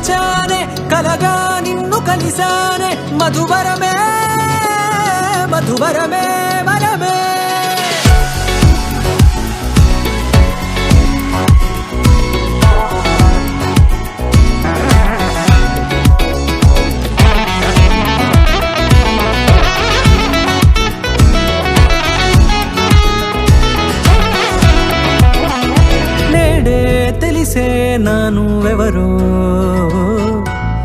మరచానే కలగా నిన్ను కలిసానే మధువరమే మధువరమే వరమే తెలిసే నానువెవరో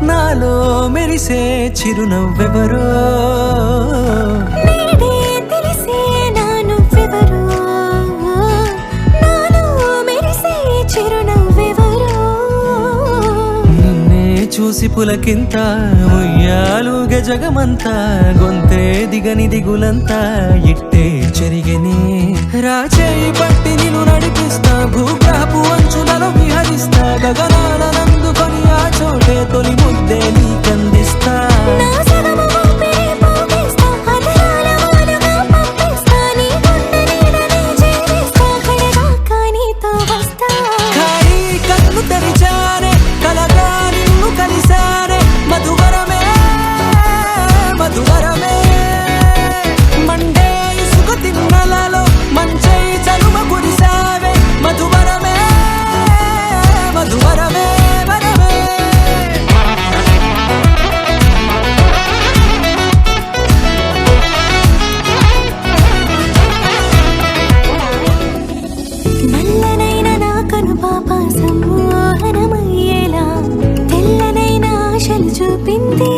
నాలో మెరిసే చిరునవ్వెవరో తెలిసే నానువెవరో నాలో మెరిసే చిరునవ్వెవరో నిన్నే చూసి పులకింత ఉయ్యాలుగ జగమంతా గొంతే దిగని దిగులంతా ఇట్టే చెరిగనే రాచేయి పట్టి నిన్ను నడిపిస్తా భూగ్రహపు అంచులలో విహరిస్తా గగనాలనందుకొని ఆ చోటే తొలి ముద్దే నీకందిస్తా ఖాళీ కన్ను తెరిచానే కలగా నిన్ను కలిసానే మధువరమే మధువరమే మండే ఇసుక తిన్నలలో మంచై చలుమ కురిసావే మధువరమే మధువరమే వరమే నల్లనైన నా కను పాప సమ్మోహనమయ్యేలా తెల్లనైన ఆశలు చూపింది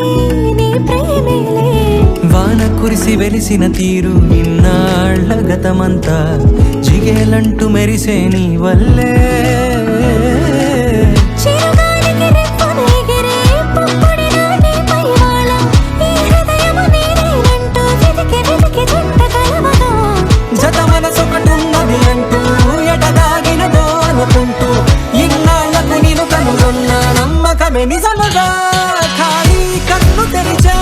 నీ ప్రేమేలే వాన కురిసి వెలిసిన తీరు ఇన్నాళ్ల గతమంతా జిగేలంటూ మెరిసే నీ వల్లే చిరుగాలికి రెప్పనెగిరే పుప్పొడిన నీ పైవాళ ఈ హృదయము నీదేనంటూ వెతికి వెతికి జంట కలవగా జత మనసొకటున్నది అంటూ ఎటదాగినదో అనుకుంటూ ఇన్నాళ్లకు నేను కనుగొన్న నమ్మకమే నిజముగా ఖాళీ కన్ను తెరిచా